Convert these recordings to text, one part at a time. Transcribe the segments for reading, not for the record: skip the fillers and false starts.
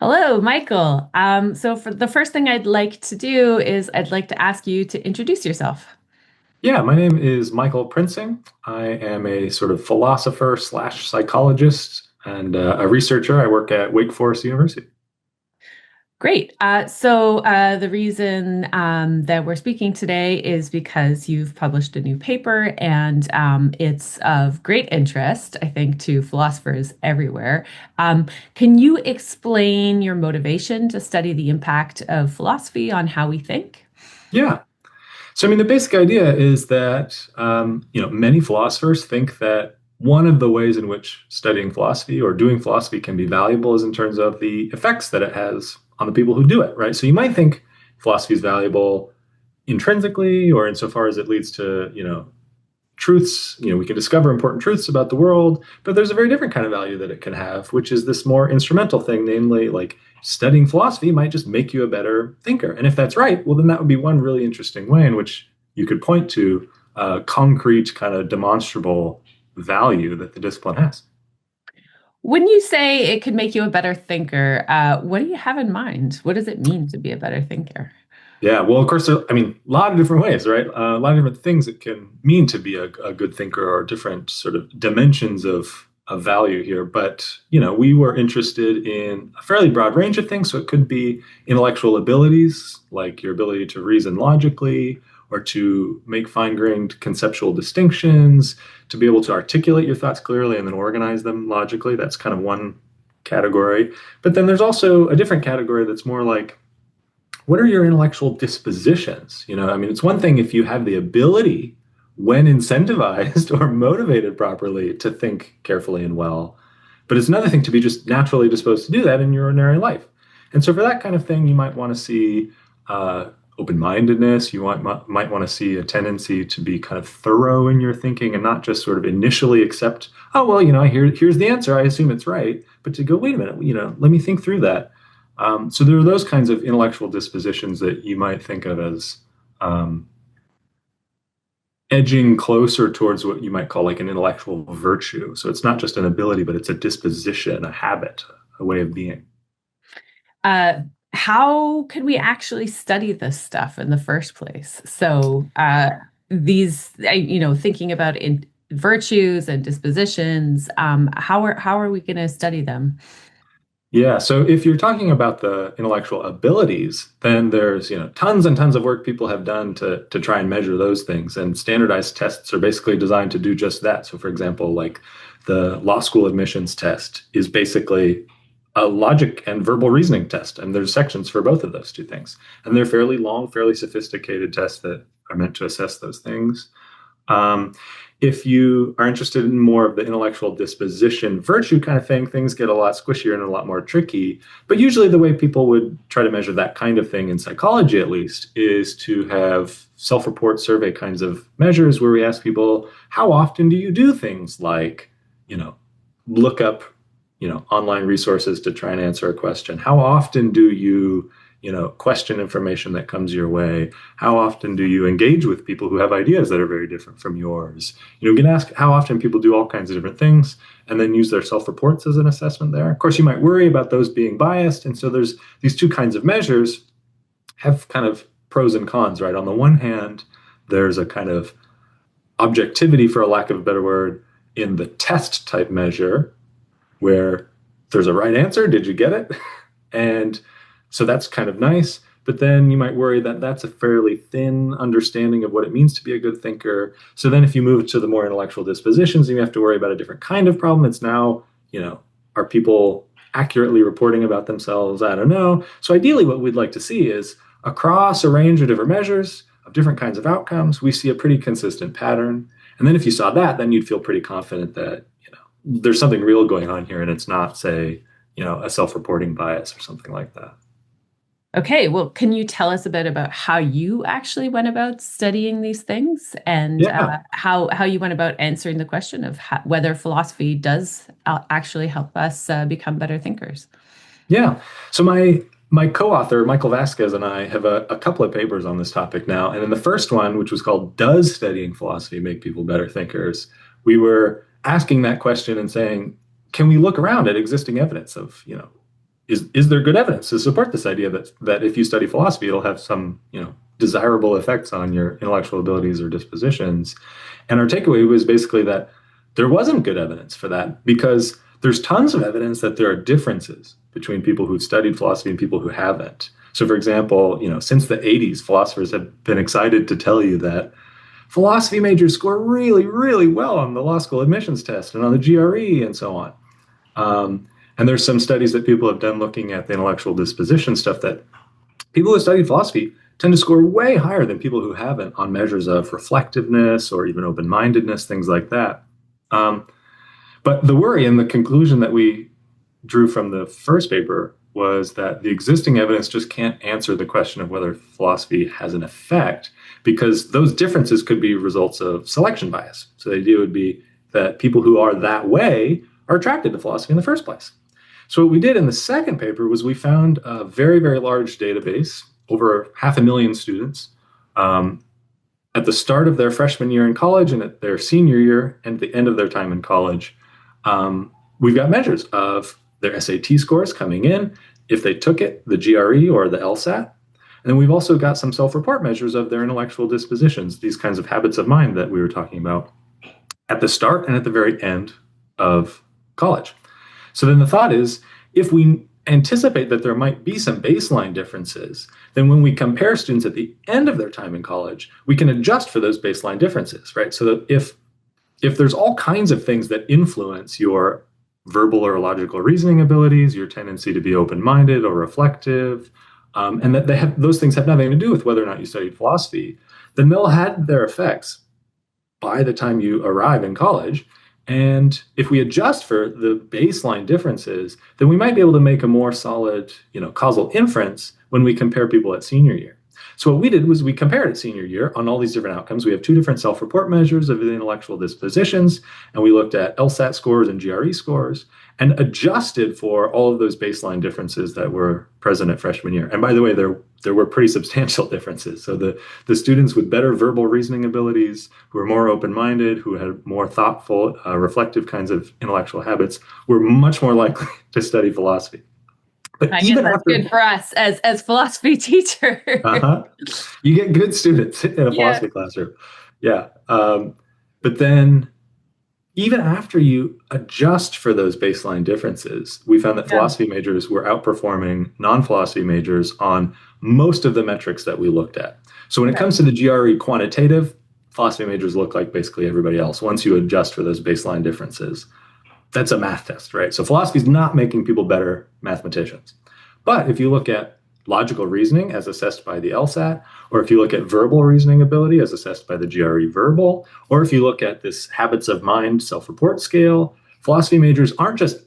Hello, Michael. So for the first thing I'd like to do is I'd like to ask you to introduce yourself. Yeah, my name is Michael Prinzing. I am a sort of philosopher slash psychologist and a researcher. I work at Wake Forest University. Great. So the reason that we're speaking today is because you've published a new paper and it's of great interest, I think, to philosophers everywhere. Can you explain your motivation to study the impact of philosophy on how we think? Yeah. So, I mean, the basic idea is that, many philosophers think that one of the ways in which studying philosophy or doing philosophy can be valuable is in terms of the effects that it has on the people who do it, right? So you might think philosophy is valuable intrinsically or insofar as it leads to, truths, we can discover important truths about the world, but there's a very different kind of value that it can have, which is this more instrumental thing, namely like studying philosophy might just make you a better thinker. And if that's right, well, then that would be one really interesting way in which you could point to a concrete kind of demonstrable value that the discipline has. When you say it could make you a better thinker, what do you have in mind? What does it mean to be a better thinker? Yeah, well, of course, I mean, a lot of different ways, right? A lot of different things it can mean to be a good thinker or different sort of dimensions of value here. But, we were interested in a fairly broad range of things. So it could be intellectual abilities, like your ability to reason logically or to make fine-grained conceptual distinctions, to be able to articulate your thoughts clearly and then organize them logically. That's kind of one category. But then there's also a different category that's more like, what are your intellectual dispositions? I mean, it's one thing if you have the ability, when incentivized or motivated properly, to think carefully and well. But it's another thing to be just naturally disposed to do that in your ordinary life. And so, for that kind of thing, you might want to see open-mindedness. You might want to see a tendency to be kind of thorough in your thinking and not just sort of initially accept, oh well, here's the answer. I assume it's right. But to go, wait a minute, let me think through that. So there are those kinds of intellectual dispositions that you might think of as um, edging closer towards what you might call like an intellectual virtue. So it's not just an ability, but it's a disposition, a habit, a way of being. Uh, how could we actually study this stuff in the first place? Thinking about virtues and dispositions, how are we going to study them? Yeah, so if you're talking about the intellectual abilities, then there's, tons and tons of work people have done to try and measure those things. And standardized tests are basically designed to do just that. So for example, like the law school admissions test is basically a logic and verbal reasoning test. And there's sections for both of those two things. And they're fairly long, fairly sophisticated tests that are meant to assess those things. Um, if you are interested in more of the intellectual disposition virtue kind of thing, things get a lot squishier and a lot more tricky. But usually, the way people would try to measure that kind of thing in psychology, at least, is to have self report survey kinds of measures where we ask people, how often do you do things like, look up, online resources to try and answer a question? How often do you question information that comes your way? How often do you engage with people who have ideas that are very different from yours? You can ask how often people do all kinds of different things and then use their self-reports as an assessment there. Of course, you might worry about those being biased. And so there's these two kinds of measures have kind of pros and cons, right? On the one hand, there's a kind of objectivity, for a lack of a better word, in the test type measure where there's a right answer. Did you get it? And so that's kind of nice. But then you might worry that that's a fairly thin understanding of what it means to be a good thinker. So then if you move to the more intellectual dispositions, you have to worry about a different kind of problem. It's now, are people accurately reporting about themselves? I don't know. So ideally, what we'd like to see is across a range of different measures of different kinds of outcomes, we see a pretty consistent pattern. And then if you saw that, then you'd feel pretty confident that, there's something real going on here and it's not, say, a self-reporting bias or something like that. Okay, well, can you tell us a bit about how you actually went about studying these things and Yeah, how you went about answering the question of whether philosophy does actually help us become better thinkers? yeah. So my co-author Michael Vasquez and I have a couple of papers on this topic now, and in the first one, which was called "Does Studying Philosophy Make People Better Thinkers?" we were asking that question and saying, can we look around at existing evidence of is there good evidence to support this idea that if you study philosophy, it'll have some, desirable effects on your intellectual abilities or dispositions? And our takeaway was basically that there wasn't good evidence for that because there's tons of evidence that there are differences between people who've studied philosophy and people who haven't. So, for example, since the 80s, philosophers have been excited to tell you that philosophy majors score really, really well on the law school admissions test and on the GRE and so on. And there's some studies that people have done looking at the intellectual disposition stuff that people who studied philosophy tend to score way higher than people who haven't on measures of reflectiveness or even open-mindedness, things like that. But the worry and the conclusion that we drew from the first paper was that the existing evidence just can't answer the question of whether philosophy has an effect because those differences could be results of selection bias. So the idea would be that people who are that way are attracted to philosophy in the first place. So what we did in the second paper was we found a very, very large database, over 500,000 students, at the start of their freshman year in college and at their senior year and at the end of their time in college. We've got measures of their SAT scores coming in, if they took it, the GRE or the LSAT. And then we've also got some self-report measures of their intellectual dispositions, these kinds of habits of mind that we were talking about at the start and at the very end of college. So then the thought is, if we anticipate that there might be some baseline differences, then when we compare students at the end of their time in college, we can adjust for those baseline differences, right? So that if there's all kinds of things that influence your verbal or logical reasoning abilities, your tendency to be open-minded or reflective, and that those things have nothing to do with whether or not you studied philosophy, then they'll have their effects by the time you arrive in college. And if we adjust for the baseline differences, then we might be able to make a more solid, causal inference when we compare people at senior year. So what we did was we compared at senior year on all these different outcomes. We have two different self-report measures of the intellectual dispositions, and we looked at LSAT scores and GRE scores and adjusted for all of those baseline differences that were present at freshman year. And by the way, there were pretty substantial differences. So the students with better verbal reasoning abilities, who were more open-minded, who had more thoughtful, reflective kinds of intellectual habits, were much more likely to study philosophy. But I guess that's good for us as philosophy teachers. You get good students in a philosophy classroom. Yeah. But then even after you adjust for those baseline differences, we found that philosophy majors were outperforming non-philosophy majors on most of the metrics that we looked at. So when it comes to the GRE quantitative, philosophy majors look like basically everybody else once you adjust for those baseline differences. That's a math test, right? So philosophy is not making people better mathematicians. But if you look at logical reasoning as assessed by the LSAT, or if you look at verbal reasoning ability as assessed by the GRE verbal, or if you look at this habits of mind self-report scale, philosophy majors aren't just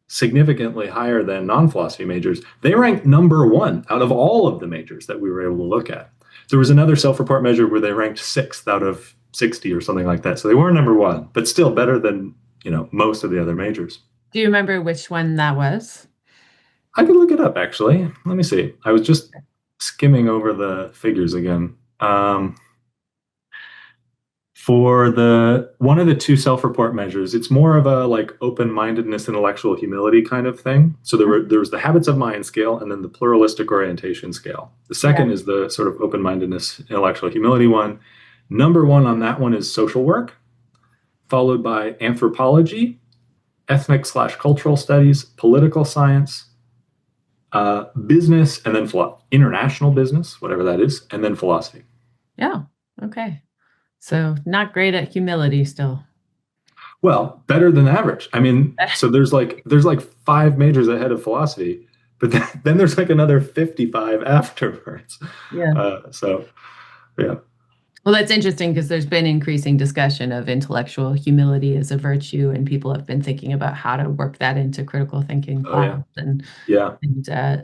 significantly higher than non-philosophy majors. They rank number one out of all of the majors that we were able to look at. There was another self-report measure where they ranked sixth out of 60 or something like that. So they weren't number one, but still better than most of the other majors. Do you remember which one that was? I could look it up, actually. Let me see. I was just skimming over the figures again. For one of the two self-report measures, it's more of a like open-mindedness, intellectual humility kind of thing. So there was the habits of mind scale and then the pluralistic orientation scale. The second is the sort of open-mindedness, intellectual humility one. Number one on that one is social work, followed by anthropology, ethnic/cultural studies, political science, business, and then international business, whatever that is, and then philosophy. Yeah. Okay. So not great at humility still. Well, better than average. I mean, so there's like 5 majors ahead of philosophy, but then there's like another 55 afterwards. Yeah. Yeah. Well, that's interesting because there's been increasing discussion of intellectual humility as a virtue, and people have been thinking about how to work that into critical thinking class.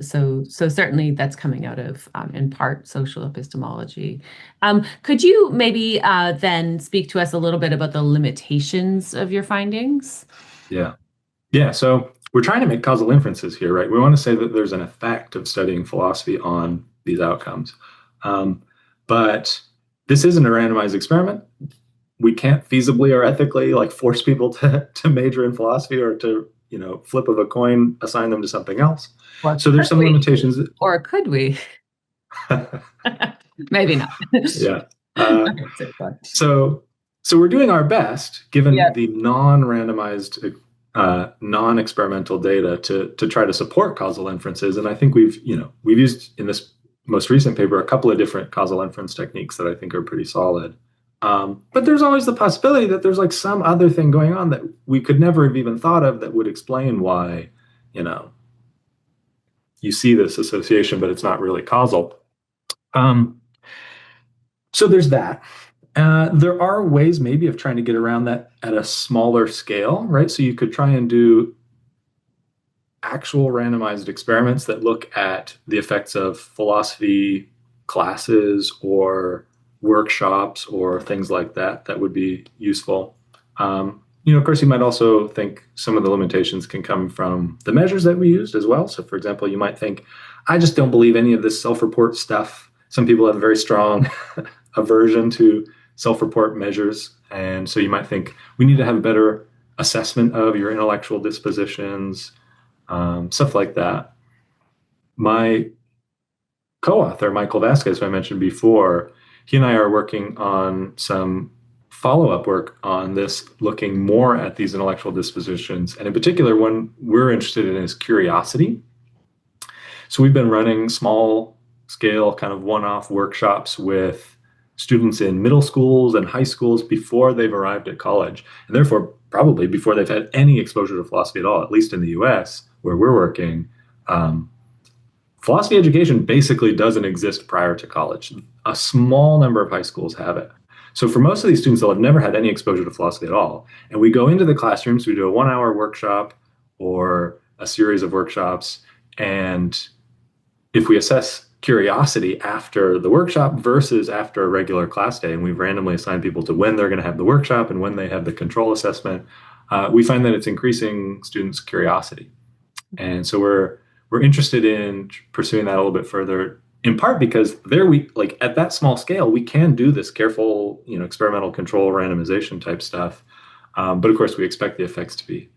So certainly that's coming out of, in part, social epistemology. Could you maybe then speak to us a little bit about the limitations of your findings? Yeah. So we're trying to make causal inferences here, right? We want to say that there's an effect of studying philosophy on these outcomes. But this isn't a randomized experiment. We can't feasibly or ethically force people to major in philosophy or to flip of a coin, assign them to something else. Or So there's could some we? limitations. Or could we? Maybe not. Yeah. Uh, Okay, so go on. so so we're doing our best, given Yeah. the non-randomized, non-experimental data, to try to support causal inferences. And I think we've used in this most recent paper a couple of different causal inference techniques that I think are pretty solid. But there's always the possibility that there's like some other thing going on that we could never have even thought of that would explain why, you know, you see this association, but it's not really causal. Um, so there's that. There are ways maybe of trying to get around that at a smaller scale, right? So you could try and do actual randomized experiments that look at the effects of philosophy classes or workshops or things like that that would be useful. Of course, you might also think some of the limitations can come from the measures that we used as well. So, for example, you might think, I just don't believe any of this self-report stuff. Some people have a very strong aversion to self-report measures. And so you might think we need to have a better assessment of your intellectual dispositions, stuff like that. My co-author, Michael Vasquez, who I mentioned before, he and I are working on some follow-up work on this, looking more at these intellectual dispositions. And in particular, one we're interested in is curiosity. So we've been running small scale kind of one-off workshops with students in middle schools and high schools before they've arrived at college, and therefore probably before they've had any exposure to philosophy at all, at least in the US where we're working. Philosophy education basically doesn't exist prior to college. A small number of high schools have it. So for most of these students, they'll have never had any exposure to philosophy at all. And we go into the classrooms, we do a 1 hour workshop or a series of workshops. And if we assess curiosity after the workshop versus after a regular class day, and we've randomly assigned people to when they're going to have the workshop and when they have the control assessment, we find that it's increasing students' curiosity. And so we're interested in pursuing that a little bit further, in part because there we like at that small scale we can do this careful, experimental control randomization type stuff. But of course, we expect the effects to be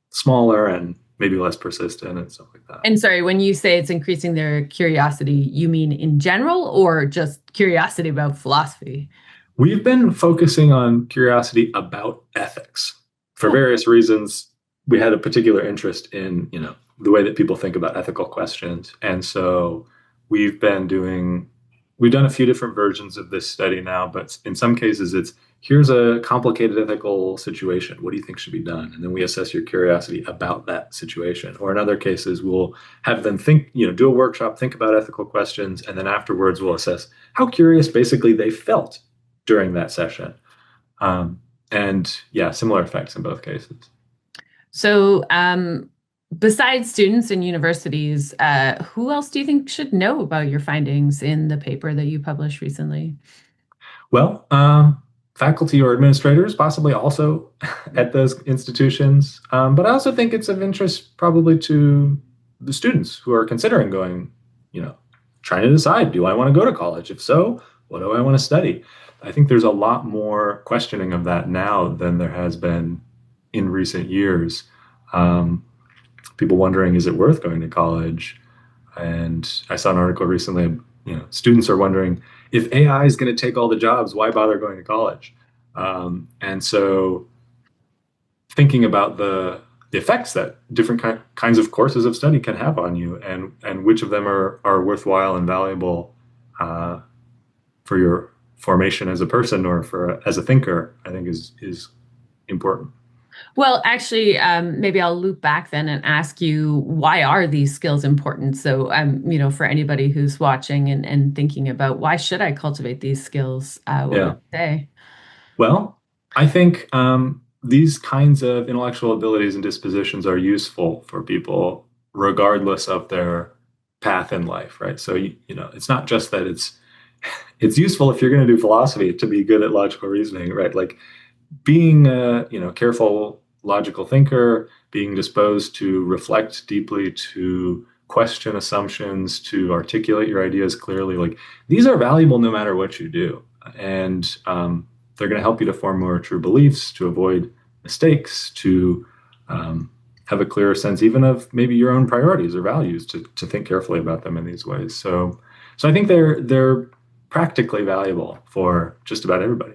smaller and maybe less persistent and stuff like that. And sorry, when you say it's increasing their curiosity, you mean in general or just curiosity about philosophy? We've been focusing on curiosity about ethics for Oh, various reasons. We had a particular interest in, the way that people think about ethical questions. And so we've done a few different versions of this study now, but in some cases it's here's a complicated ethical situation. What do you think should be done? And then we assess your curiosity about that situation. Or in other cases, we'll have them think, do a workshop, think about ethical questions, and then afterwards we'll assess how curious basically they felt during that session. And yeah, similar effects in both cases. so besides students and universities, who else do you think should know about your findings in the paper that you published recently? Well, faculty or administrators, possibly also at those institutions. But I also think it's of interest probably to the students who are considering going, trying to decide, do I want to go to college? If so, what do I want to study? I think there's a lot more questioning of that now than there has been in recent years. People wondering, is it worth going to college? And I saw an article recently, students are wondering if AI is going to take all the jobs, why bother going to college? And so thinking about the effects that different kinds of courses of study can have on you and which of them are worthwhile and valuable for your formation as a person or as a thinker, I think is important. Well, actually, maybe I'll loop back then and ask you, why are these skills important? So, for anybody who's watching and thinking about why should I cultivate these skills, what would Yeah. you say? Well, I think these kinds of intellectual abilities and dispositions are useful for people regardless of their path in life, right? So, it's not just that it's useful if you're going to do philosophy to be good at logical reasoning, right? Like being a, careful logical thinker, being disposed to reflect deeply, to question assumptions, to articulate your ideas clearly, like these are valuable no matter what you do. And they're going to help you to form more true beliefs, to avoid mistakes, to have a clearer sense even of maybe your own priorities or values to think carefully about them in these ways. So I think they're practically valuable for just about everybody.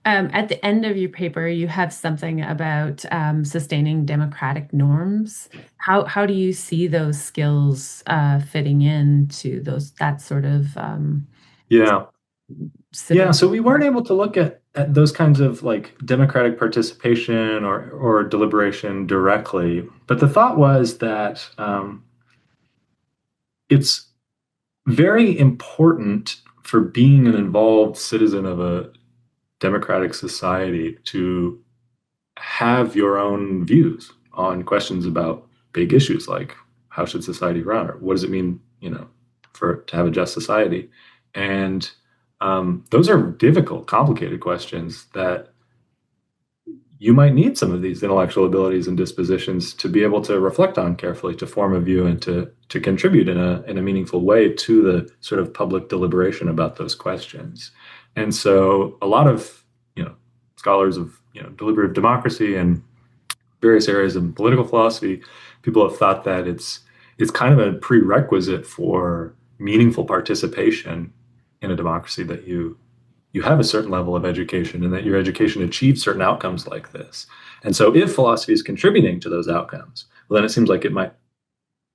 At the end of your paper, you have something about sustaining democratic norms. How do you see those skills fitting into that sort of Yeah. Yeah, civic? so we weren't able to look at those kinds of like democratic participation or deliberation directly, but the thought was that it's very important for being an involved citizen of a democratic society to have your own views on questions about big issues like how should society run or what does it mean, for to have a just society. And those are difficult, complicated questions that you might need some of these intellectual abilities and dispositions to be able to reflect on carefully, to form a view, and to contribute in a meaningful way to the sort of public deliberation about those questions. And so, a lot of scholars of deliberative democracy and various areas of political philosophy, people have thought that it's kind of a prerequisite for meaningful participation in a democracy that you have a certain level of education and that your education achieves certain outcomes like this. And so if philosophy is contributing to those outcomes, well, then it seems like it might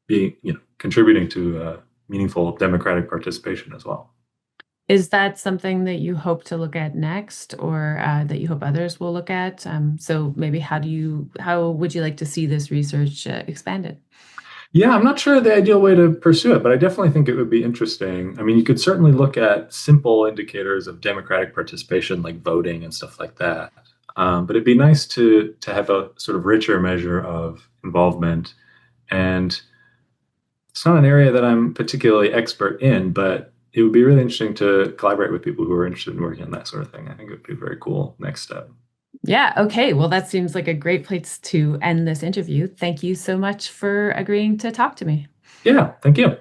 be, contributing to meaningful democratic participation as well. Is that something that you hope to look at next, or that you hope others will look at? So maybe how would you like to see this research expanded? Yeah, I'm not sure the ideal way to pursue it, but I definitely think it would be interesting. I mean, you could certainly look at simple indicators of democratic participation, like voting and stuff like that. But it'd be nice to have a sort of richer measure of involvement. And it's not an area that I'm particularly expert in, but it would be really interesting to collaborate with people who are interested in working on that sort of thing. I think it would be a very cool next step. Yeah, okay. Well, that seems like a great place to end this interview. Thank you so much for agreeing to talk to me. Yeah, thank you.